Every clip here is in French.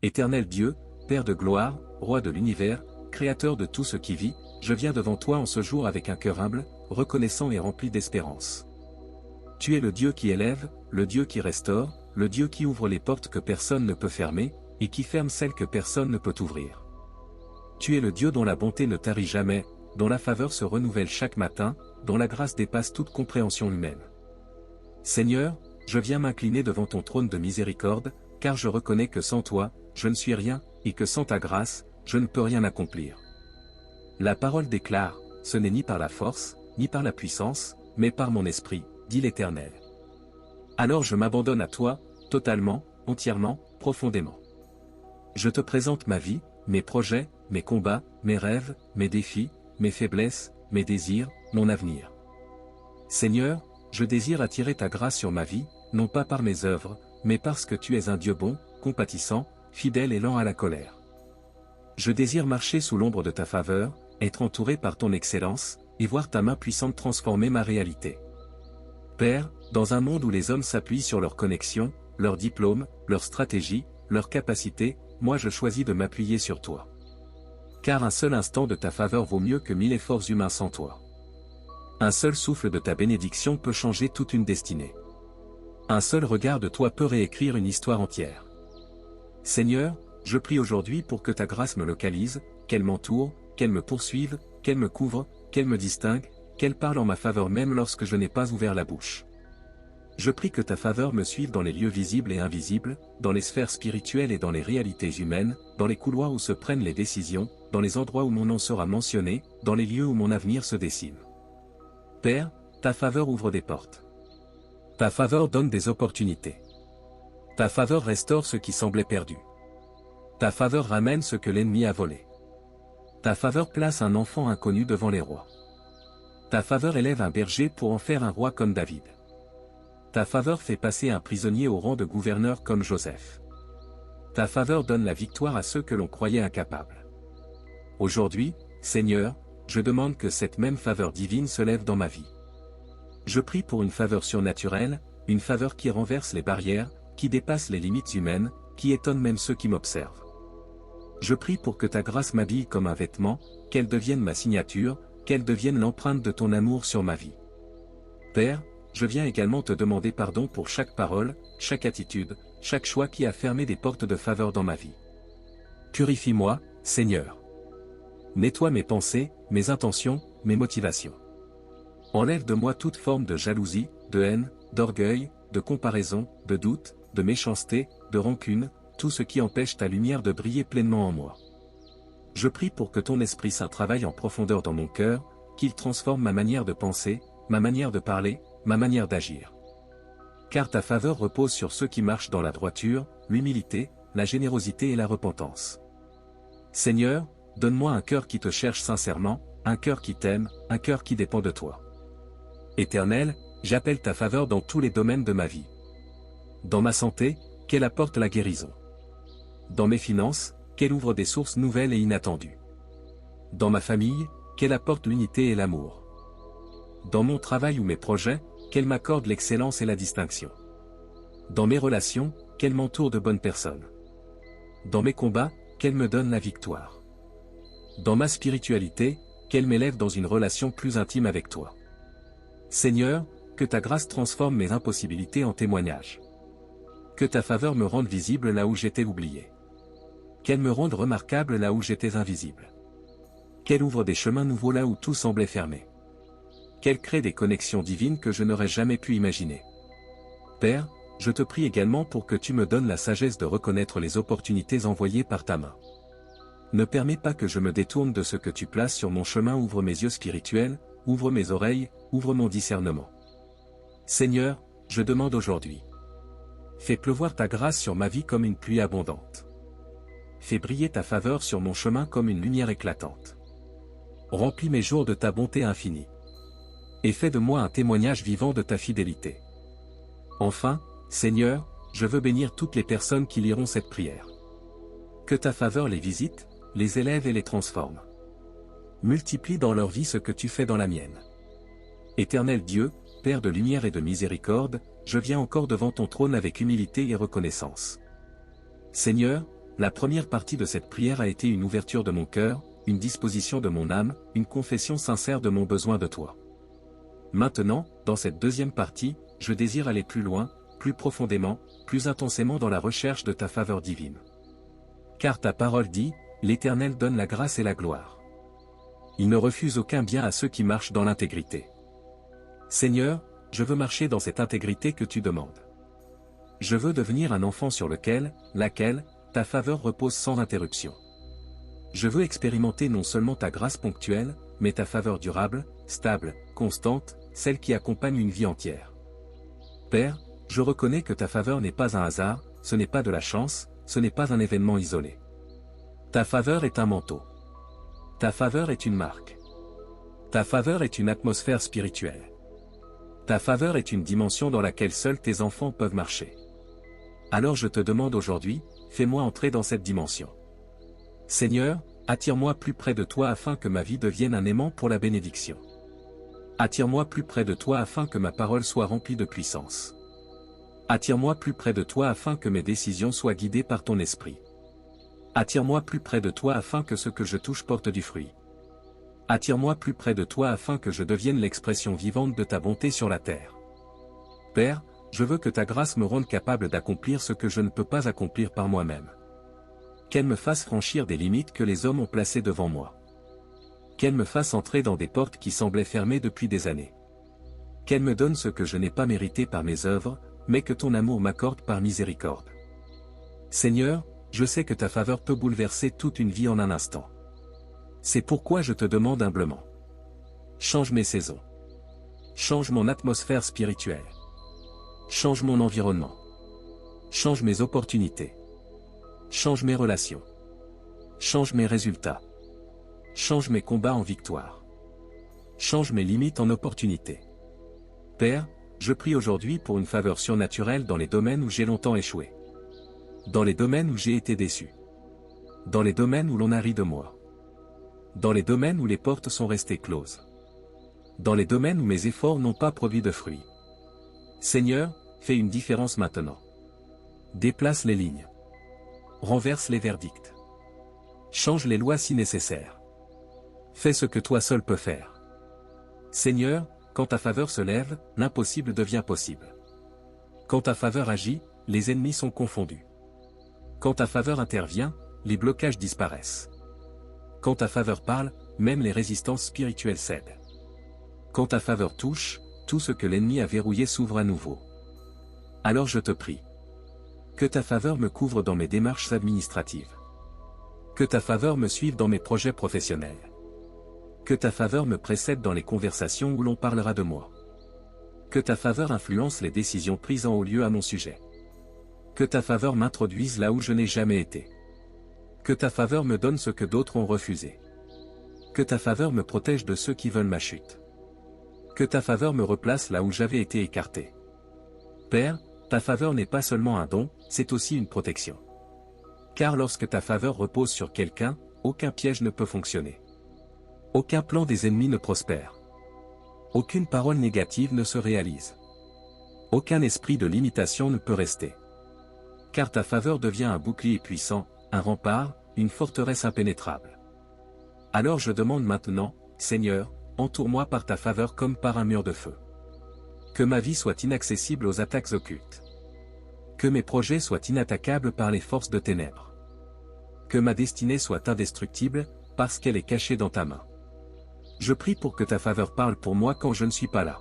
Éternel Dieu, Père de gloire, Roi de l'univers, Créateur de tout ce qui vit, je viens devant toi en ce jour avec un cœur humble, reconnaissant et rempli d'espérance. Tu es le Dieu qui élève, le Dieu qui restaure, le Dieu qui ouvre les portes que personne ne peut fermer, et qui ferme celles que personne ne peut ouvrir. Tu es le Dieu dont la bonté ne tarit jamais, dont la faveur se renouvelle chaque matin, dont la grâce dépasse toute compréhension humaine. Seigneur, je viens m'incliner devant ton trône de miséricorde, car je reconnais que sans toi, je ne suis rien, et que sans ta grâce, je ne peux rien accomplir. La parole déclare, ce n'est ni par la force, ni par la puissance, mais par mon esprit, dit l'Éternel. Alors je m'abandonne à toi, totalement, entièrement, profondément. Je te présente ma vie, mes projets, mes combats, mes rêves, mes défis, mes faiblesses, mes désirs, mon avenir. Seigneur, je désire attirer ta grâce sur ma vie, non pas par mes œuvres, mais parce que tu es un Dieu bon, compatissant, fidèle et lent à la colère. Je désire marcher sous l'ombre de ta faveur, être entouré par ton excellence, et voir ta main puissante transformer ma réalité. Père, dans un monde où les hommes s'appuient sur leurs connexions, leurs diplômes, leurs stratégies, leurs capacités, moi je choisis de m'appuyer sur toi. Car un seul instant de ta faveur vaut mieux que 1000 efforts humains sans toi. Un seul souffle de ta bénédiction peut changer toute une destinée. Un seul regard de toi peut réécrire une histoire entière. Seigneur, je prie aujourd'hui pour que ta grâce me localise, qu'elle m'entoure, qu'elle me poursuive, qu'elle me couvre, qu'elle me distingue, qu'elle parle en ma faveur même lorsque je n'ai pas ouvert la bouche. Je prie que ta faveur me suive dans les lieux visibles et invisibles, dans les sphères spirituelles et dans les réalités humaines, dans les couloirs où se prennent les décisions, dans les endroits où mon nom sera mentionné, dans les lieux où mon avenir se dessine. Père, ta faveur ouvre des portes. Ta faveur donne des opportunités. Ta faveur restaure ce qui semblait perdu. Ta faveur ramène ce que l'ennemi a volé. Ta faveur place un enfant inconnu devant les rois. Ta faveur élève un berger pour en faire un roi comme David. Ta faveur fait passer un prisonnier au rang de gouverneur comme Joseph. Ta faveur donne la victoire à ceux que l'on croyait incapables. Aujourd'hui, Seigneur, je demande que cette même faveur divine se lève dans ma vie. Je prie pour une faveur surnaturelle, une faveur qui renverse les barrières, qui dépasse les limites humaines, qui étonne même ceux qui m'observent. Je prie pour que ta grâce m'habille comme un vêtement, qu'elle devienne ma signature, qu'elle devienne l'empreinte de ton amour sur ma vie. Père, je viens également te demander pardon pour chaque parole, chaque attitude, chaque choix qui a fermé des portes de faveur dans ma vie. Purifie-moi, Seigneur. Nettoie mes pensées, mes intentions, mes motivations. Enlève de moi toute forme de jalousie, de haine, d'orgueil, de comparaison, de doute, de méchanceté, de rancune, tout ce qui empêche ta lumière de briller pleinement en moi. Je prie pour que ton Esprit Saint travaille en profondeur dans mon cœur, qu'il transforme ma manière de penser, ma manière de parler, ma manière d'agir. Car ta faveur repose sur ceux qui marchent dans la droiture, l'humilité, la générosité et la repentance. Seigneur, donne-moi un cœur qui te cherche sincèrement, un cœur qui t'aime, un cœur qui dépend de toi. Éternel, j'appelle ta faveur dans tous les domaines de ma vie. Dans ma santé, qu'elle apporte la guérison. Dans mes finances, qu'elle ouvre des sources nouvelles et inattendues. Dans ma famille, qu'elle apporte l'unité et l'amour. Dans mon travail ou mes projets, qu'elle m'accorde l'excellence et la distinction. Dans mes relations, qu'elle m'entoure de bonnes personnes. Dans mes combats, qu'elle me donne la victoire. Dans ma spiritualité, qu'elle m'élève dans une relation plus intime avec toi. Seigneur, que ta grâce transforme mes impossibilités en témoignages. Que ta faveur me rende visible là où j'étais oublié. Qu'elle me rende remarquable là où j'étais invisible. Qu'elle ouvre des chemins nouveaux là où tout semblait fermé. Qu'elle crée des connexions divines que je n'aurais jamais pu imaginer. Père, je te prie également pour que tu me donnes la sagesse de reconnaître les opportunités envoyées par ta main. Ne permets pas que je me détourne de ce que tu places sur mon chemin. Ouvre mes yeux spirituels, ouvre mes oreilles, ouvre mon discernement. Seigneur, je demande aujourd'hui. Fais pleuvoir ta grâce sur ma vie comme une pluie abondante. Fais briller ta faveur sur mon chemin comme une lumière éclatante. Remplis mes jours de ta bonté infinie. Et fais de moi un témoignage vivant de ta fidélité. Enfin, Seigneur, je veux bénir toutes les personnes qui liront cette prière. Que ta faveur les visite, les élève et les transforme. Multiplie dans leur vie ce que tu fais dans la mienne. Éternel Dieu, Père de lumière et de miséricorde, je viens encore devant ton trône avec humilité et reconnaissance. Seigneur, La première partie de cette prière a été une ouverture de mon cœur, une disposition de mon âme, une confession sincère de mon besoin de toi. Maintenant, dans cette deuxième partie, je désire aller plus loin, plus profondément, plus intensément dans la recherche de ta faveur divine. Car ta parole dit, l'Éternel donne la grâce et la gloire. Il ne refuse aucun bien à ceux qui marchent dans l'intégrité. Seigneur, je veux marcher dans cette intégrité que tu demandes. Je veux devenir un enfant sur laquelle, ta faveur repose sans interruption. Je veux expérimenter non seulement ta grâce ponctuelle, mais ta faveur durable, stable, constante, celle qui accompagne une vie entière. Père, je reconnais que ta faveur n'est pas un hasard, ce n'est pas de la chance, ce n'est pas un événement isolé. Ta faveur est un manteau. Ta faveur est une marque. Ta faveur est une atmosphère spirituelle. Ta faveur est une dimension dans laquelle seuls tes enfants peuvent marcher. Alors je te demande aujourd'hui, fais-moi entrer dans cette dimension. Seigneur, attire-moi plus près de toi afin que ma vie devienne un aimant pour la bénédiction. Attire-moi plus près de toi afin que ma parole soit remplie de puissance. Attire-moi plus près de toi afin que mes décisions soient guidées par ton esprit. Attire-moi plus près de toi afin que ce que je touche porte du fruit. Attire-moi plus près de toi afin que je devienne l'expression vivante de ta bonté sur la terre. Père, je veux que ta grâce me rende capable d'accomplir ce que je ne peux pas accomplir par moi-même. Qu'elle me fasse franchir des limites que les hommes ont placées devant moi. Qu'elle me fasse entrer dans des portes qui semblaient fermées depuis des années. Qu'elle me donne ce que je n'ai pas mérité par mes œuvres, mais que ton amour m'accorde par miséricorde. Seigneur, je sais que ta faveur peut bouleverser toute une vie en un instant. C'est pourquoi je te demande humblement. Change mes saisons. Change mon atmosphère spirituelle. Change mon environnement. Change mes opportunités. Change mes relations. Change mes résultats. Change mes combats en victoire. Change mes limites en opportunités. Père, je prie aujourd'hui pour une faveur surnaturelle dans les domaines où j'ai longtemps échoué. Dans les domaines où j'ai été déçu. Dans les domaines où l'on a ri de moi. Dans les domaines où les portes sont restées closes. Dans les domaines où mes efforts n'ont pas produit de fruits. Seigneur, fais une différence maintenant. Déplace les lignes. Renverse les verdicts. Change les lois si nécessaire. Fais ce que toi seul peux faire. Seigneur, quand ta faveur se lève, l'impossible devient possible. Quand ta faveur agit, les ennemis sont confondus. Quand ta faveur intervient, les blocages disparaissent. Quand ta faveur parle, même les résistances spirituelles cèdent. Quand ta faveur touche, tout ce que l'ennemi a verrouillé s'ouvre à nouveau. Alors je te prie. Que ta faveur me couvre dans mes démarches administratives. Que ta faveur me suive dans mes projets professionnels. Que ta faveur me précède dans les conversations où l'on parlera de moi. Que ta faveur influence les décisions prises en haut lieu à mon sujet. Que ta faveur m'introduise là où je n'ai jamais été. Que ta faveur me donne ce que d'autres ont refusé. Que ta faveur me protège de ceux qui veulent ma chute. Que ta faveur me replace là où j'avais été écarté. Père, ta faveur n'est pas seulement un don, c'est aussi une protection. Car lorsque ta faveur repose sur quelqu'un, aucun piège ne peut fonctionner. Aucun plan des ennemis ne prospère. Aucune parole négative ne se réalise. Aucun esprit de limitation ne peut rester. Car ta faveur devient un bouclier puissant, un rempart, une forteresse impénétrable. Alors je demande maintenant, Seigneur, entoure-moi par ta faveur comme par un mur de feu. Que ma vie soit inaccessible aux attaques occultes. Que mes projets soient inattaquables par les forces de ténèbres. Que ma destinée soit indestructible, parce qu'elle est cachée dans ta main. Je prie pour que ta faveur parle pour moi quand je ne suis pas là.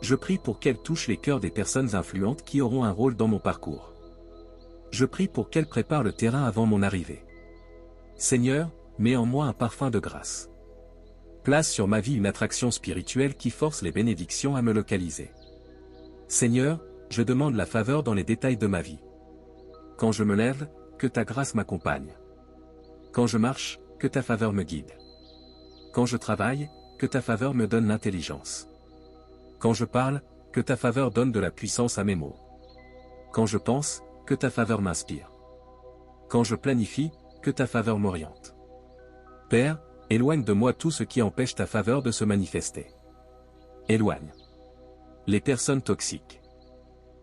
Je prie pour qu'elle touche les cœurs des personnes influentes qui auront un rôle dans mon parcours. Je prie pour qu'elle prépare le terrain avant mon arrivée. Seigneur, mets en moi un parfum de grâce. Place sur ma vie une attraction spirituelle qui force les bénédictions à me localiser. Seigneur, je demande la faveur dans les détails de ma vie. Quand je me lève, que ta grâce m'accompagne. Quand je marche, que ta faveur me guide. Quand je travaille, que ta faveur me donne l'intelligence. Quand je parle, que ta faveur donne de la puissance à mes mots. Quand je pense, que ta faveur m'inspire. Quand je planifie, que ta faveur m'oriente. Père, éloigne de moi tout ce qui empêche ta faveur de se manifester. Éloigne les personnes toxiques,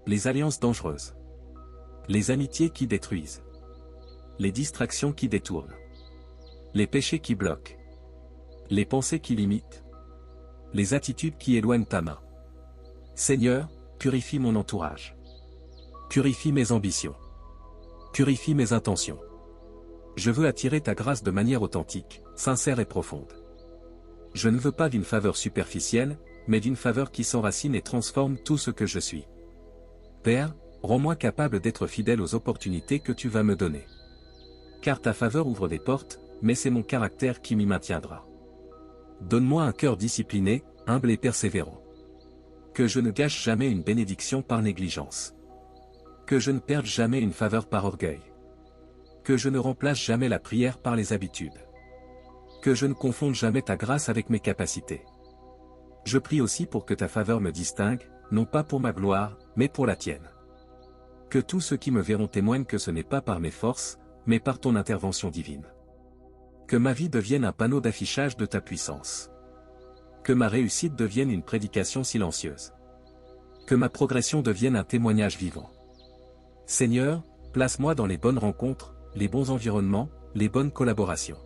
les alliances dangereuses, les amitiés qui détruisent. les distractions qui détournent, les péchés qui bloquent, les pensées qui limitent, les attitudes qui éloignent ta main. Seigneur, purifie mon entourage. Purifie mes ambitions. Purifie mes intentions. Je veux attirer ta grâce de manière authentique, sincère et profonde. Je ne veux pas d'une faveur superficielle, mais d'une faveur qui s'enracine et transforme tout ce que je suis. Père, rends-moi capable d'être fidèle aux opportunités que tu vas me donner. Car ta faveur ouvre des portes, mais c'est mon caractère qui m'y maintiendra. Donne-moi un cœur discipliné, humble et persévérant. Que je ne gâche jamais une bénédiction par négligence. Que je ne perde jamais une faveur par orgueil. Que je ne remplace jamais la prière par les habitudes. Que je ne confonde jamais ta grâce avec mes capacités. Je prie aussi pour que ta faveur me distingue, non pas pour ma gloire, mais pour la tienne. Que tous ceux qui me verront témoignent que ce n'est pas par mes forces, mais par ton intervention divine. Que ma vie devienne un panneau d'affichage de ta puissance. Que ma réussite devienne une prédication silencieuse. Que ma progression devienne un témoignage vivant. Seigneur, place-moi dans les bonnes rencontres, les bons environnements, les bonnes collaborations.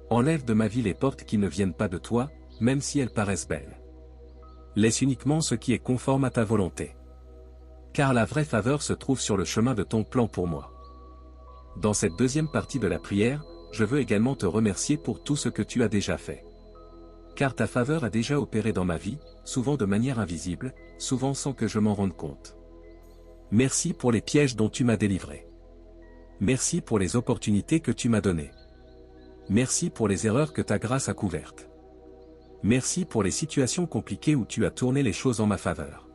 Enlève de ma vie les portes qui ne viennent pas de toi, même si elles paraissent belles. Laisse uniquement ce qui est conforme à ta volonté. Car la vraie faveur se trouve sur le chemin de ton plan pour moi. Dans cette deuxième partie de la prière, je veux également te remercier pour tout ce que tu as déjà fait. Car ta faveur a déjà opéré dans ma vie, souvent de manière invisible, souvent sans que je m'en rende compte. Merci pour les pièges dont tu m'as délivré. Merci pour les opportunités que tu m'as données. Merci pour les erreurs que ta grâce a couvertes. Merci pour les situations compliquées où tu as tourné les choses en ma faveur.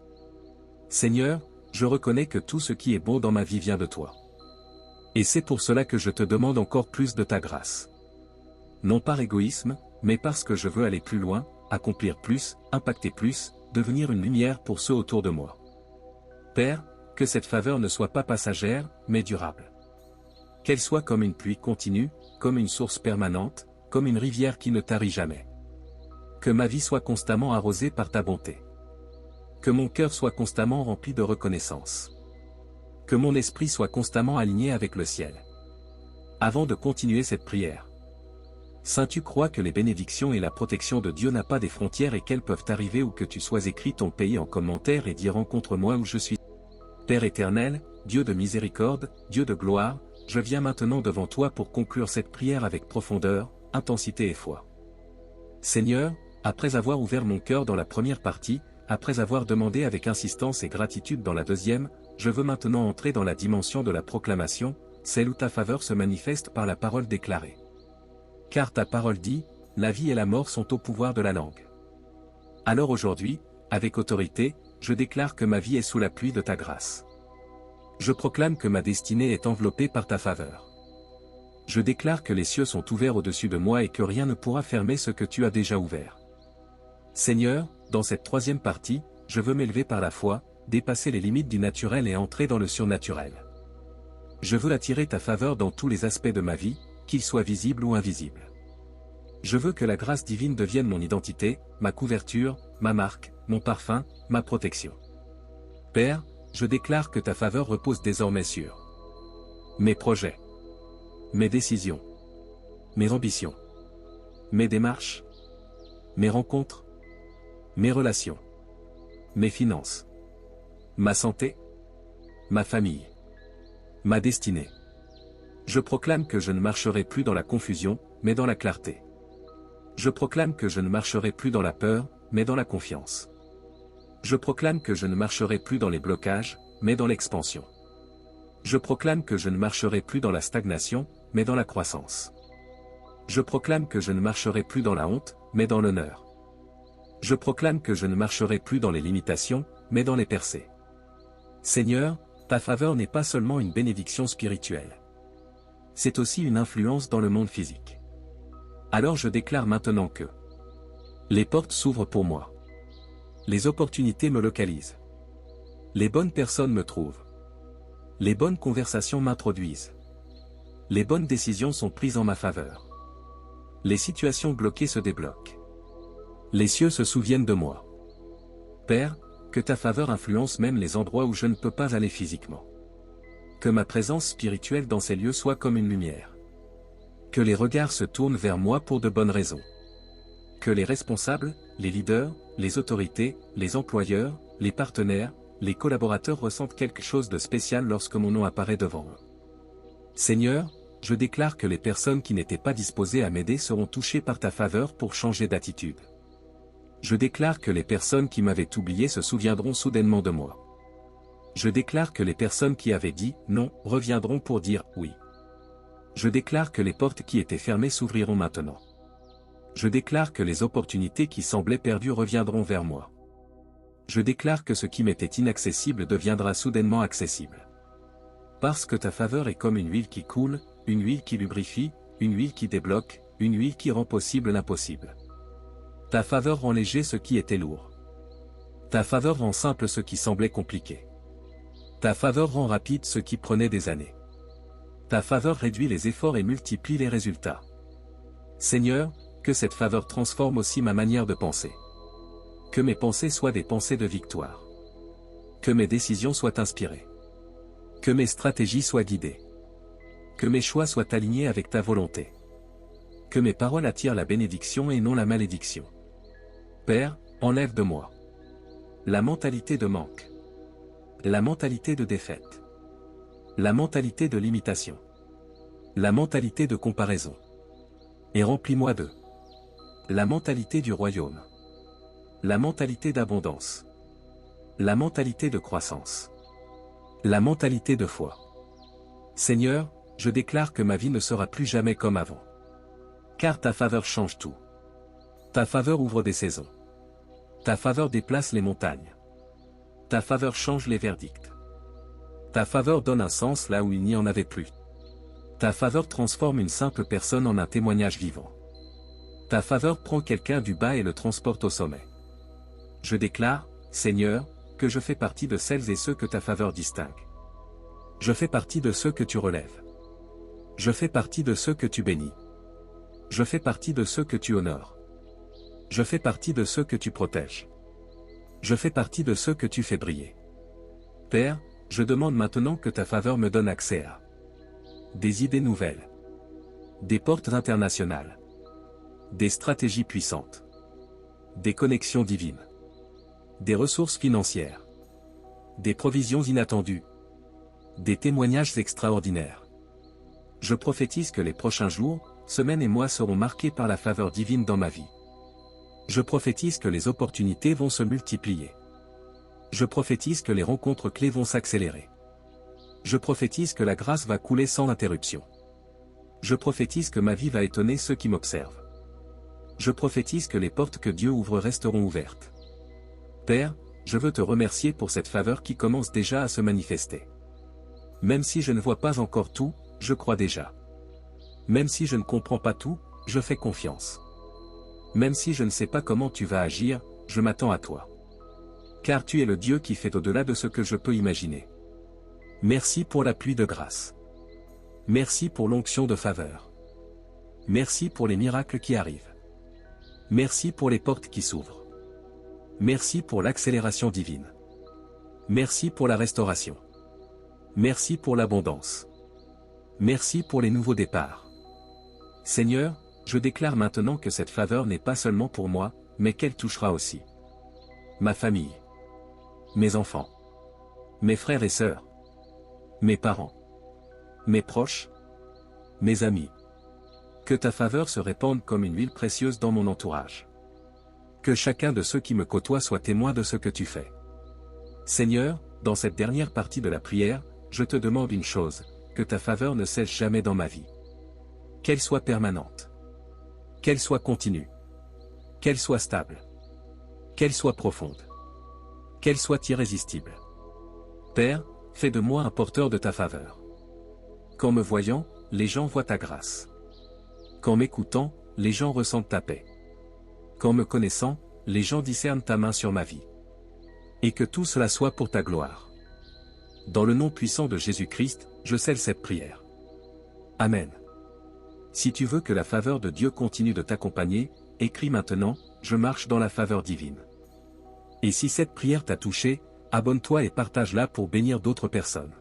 Seigneur, je reconnais que tout ce qui est bon dans ma vie vient de toi. Et c'est pour cela que je te demande encore plus de ta grâce. Non par égoïsme, mais parce que je veux aller plus loin, accomplir plus, impacter plus, devenir une lumière pour ceux autour de moi. Père, que cette faveur ne soit pas passagère, mais durable. Qu'elle soit comme une pluie continue, comme une source permanente, comme une rivière qui ne tarit jamais. Que ma vie soit constamment arrosée par ta bonté. Que mon cœur soit constamment rempli de reconnaissance. Que mon esprit soit constamment aligné avec le ciel. Avant de continuer cette prière. Saint, tu crois que les bénédictions et la protection de Dieu n'ont pas des frontières et qu'elles peuvent arriver où que tu sois, écrit ton pays en commentaire et dis rencontre-moi où je suis. Père éternel, Dieu de miséricorde, Dieu de gloire, je viens maintenant devant toi pour conclure cette prière avec profondeur, intensité et foi. Seigneur, après avoir ouvert mon cœur dans la première partie, après avoir demandé avec insistance et gratitude dans la deuxième, je veux maintenant entrer dans la dimension de la proclamation, celle où ta faveur se manifeste par la parole déclarée. Car ta parole dit, la vie et la mort sont au pouvoir de la langue. Alors aujourd'hui, avec autorité, je déclare que ma vie est sous la pluie de ta grâce. Je proclame que ma destinée est enveloppée par ta faveur. Je déclare que les cieux sont ouverts au-dessus de moi et que rien ne pourra fermer ce que tu as déjà ouvert. Seigneur, dans cette troisième partie, je veux m'élever par la foi, dépasser les limites du naturel et entrer dans le surnaturel. Je veux attirer ta faveur dans tous les aspects de ma vie, qu'ils soient visibles ou invisibles. Je veux que la grâce divine devienne mon identité, ma couverture, ma marque, mon parfum, ma protection. Père, je déclare que ta faveur repose désormais sur mes projets, mes décisions, mes ambitions, mes démarches, mes rencontres, mes relations, mes finances, ma santé, ma famille, ma destinée. Je proclame que je ne marcherai plus dans la confusion, mais dans la clarté. Je proclame que je ne marcherai plus dans la peur, mais dans la confiance. Je proclame que je ne marcherai plus dans les blocages, mais dans l'expansion. Je proclame que je ne marcherai plus dans la stagnation, mais dans la croissance. Je proclame que je ne marcherai plus dans la honte, mais dans l'honneur. Je proclame que je ne marcherai plus dans les limitations, mais dans les percées. Seigneur, ta faveur n'est pas seulement une bénédiction spirituelle. C'est aussi une influence dans le monde physique. Alors je déclare maintenant que les portes s'ouvrent pour moi. Les opportunités me localisent. Les bonnes personnes me trouvent. Les bonnes conversations m'introduisent. Les bonnes décisions sont prises en ma faveur. Les situations bloquées se débloquent. Les cieux se souviennent de moi. Père, que ta faveur influence même les endroits où je ne peux pas aller physiquement. Que ma présence spirituelle dans ces lieux soit comme une lumière. Que les regards se tournent vers moi pour de bonnes raisons. Que les responsables, les leaders, les autorités, les employeurs, les partenaires, les collaborateurs ressentent quelque chose de spécial lorsque mon nom apparaît devant eux. Seigneur, je déclare que les personnes qui n'étaient pas disposées à m'aider seront touchées par ta faveur pour changer d'attitude. Je déclare que les personnes qui m'avaient oublié se souviendront soudainement de moi. Je déclare que les personnes qui avaient dit « non » reviendront pour dire « oui ». Je déclare que les portes qui étaient fermées s'ouvriront maintenant. Je déclare que les opportunités qui semblaient perdues reviendront vers moi. Je déclare que ce qui m'était inaccessible deviendra soudainement accessible. Parce que ta faveur est comme une huile qui coule, une huile qui lubrifie, une huile qui débloque, une huile qui rend possible l'impossible. Ta faveur rend léger ce qui était lourd. Ta faveur rend simple ce qui semblait compliqué. Ta faveur rend rapide ce qui prenait des années. Ta faveur réduit les efforts et multiplie les résultats. Seigneur, que cette faveur transforme aussi ma manière de penser. Que mes pensées soient des pensées de victoire. Que mes décisions soient inspirées. Que mes stratégies soient guidées. Que mes choix soient alignés avec ta volonté. Que mes paroles attirent la bénédiction et non la malédiction. Père, enlève de moi la mentalité de manque. La mentalité de défaite. La mentalité de limitation. La mentalité de comparaison. Et remplis-moi de la mentalité du royaume. La mentalité d'abondance. La mentalité de croissance. La mentalité de foi. Seigneur, je déclare que ma vie ne sera plus jamais comme avant. Car ta faveur change tout. Ta faveur ouvre des saisons. Ta faveur déplace les montagnes. Ta faveur change les verdicts. Ta faveur donne un sens là où il n'y en avait plus. Ta faveur transforme une simple personne en un témoignage vivant. Ta faveur prend quelqu'un du bas et le transporte au sommet. Je déclare, Seigneur, que je fais partie de celles et ceux que ta faveur distingue. Je fais partie de ceux que tu relèves. Je fais partie de ceux que tu bénis. Je fais partie de ceux que tu honores. Je fais partie de ceux que tu protèges. Je fais partie de ceux que tu fais briller. Père, je demande maintenant que ta faveur me donne accès à des idées nouvelles, des portes internationales, des stratégies puissantes, des connexions divines, des ressources financières, des provisions inattendues, des témoignages extraordinaires. Je prophétise que les prochains jours, semaines et mois seront marqués par la faveur divine dans ma vie. Je prophétise que les opportunités vont se multiplier. Je prophétise que les rencontres clés vont s'accélérer. Je prophétise que la grâce va couler sans interruption. Je prophétise que ma vie va étonner ceux qui m'observent. Je prophétise que les portes que Dieu ouvre resteront ouvertes. Père, je veux te remercier pour cette faveur qui commence déjà à se manifester. Même si je ne vois pas encore tout, je crois déjà. Même si je ne comprends pas tout, je fais confiance. Même si je ne sais pas comment tu vas agir, je m'attends à toi. Car tu es le Dieu qui fait au-delà de ce que je peux imaginer. Merci pour la pluie de grâce. Merci pour l'onction de faveur. Merci pour les miracles qui arrivent. Merci pour les portes qui s'ouvrent. Merci pour l'accélération divine. Merci pour la restauration. Merci pour l'abondance. Merci pour les nouveaux départs. Seigneur, je déclare maintenant que cette faveur n'est pas seulement pour moi, mais qu'elle touchera aussi ma famille, mes enfants, mes frères et sœurs, mes parents, mes proches, mes amis. Que ta faveur se répande comme une huile précieuse dans mon entourage. Que chacun de ceux qui me côtoient soit témoin de ce que tu fais. Seigneur, dans cette dernière partie de la prière, je te demande une chose, que ta faveur ne cesse jamais dans ma vie. Qu'elle soit permanente. Qu'elle soit continue. Qu'elle soit stable. Qu'elle soit profonde. Qu'elle soit irrésistible. Père, fais de moi un porteur de ta faveur. Qu'en me voyant, les gens voient ta grâce. Qu'en m'écoutant, les gens ressentent ta paix. Qu'en me connaissant, les gens discernent ta main sur ma vie. Et que tout cela soit pour ta gloire. Dans le nom puissant de Jésus-Christ, je scelle cette prière. Amen. Si tu veux que la faveur de Dieu continue de t'accompagner, écris maintenant, je marche dans la faveur divine. Et si cette prière t'a touché, abonne-toi et partage-la pour bénir d'autres personnes.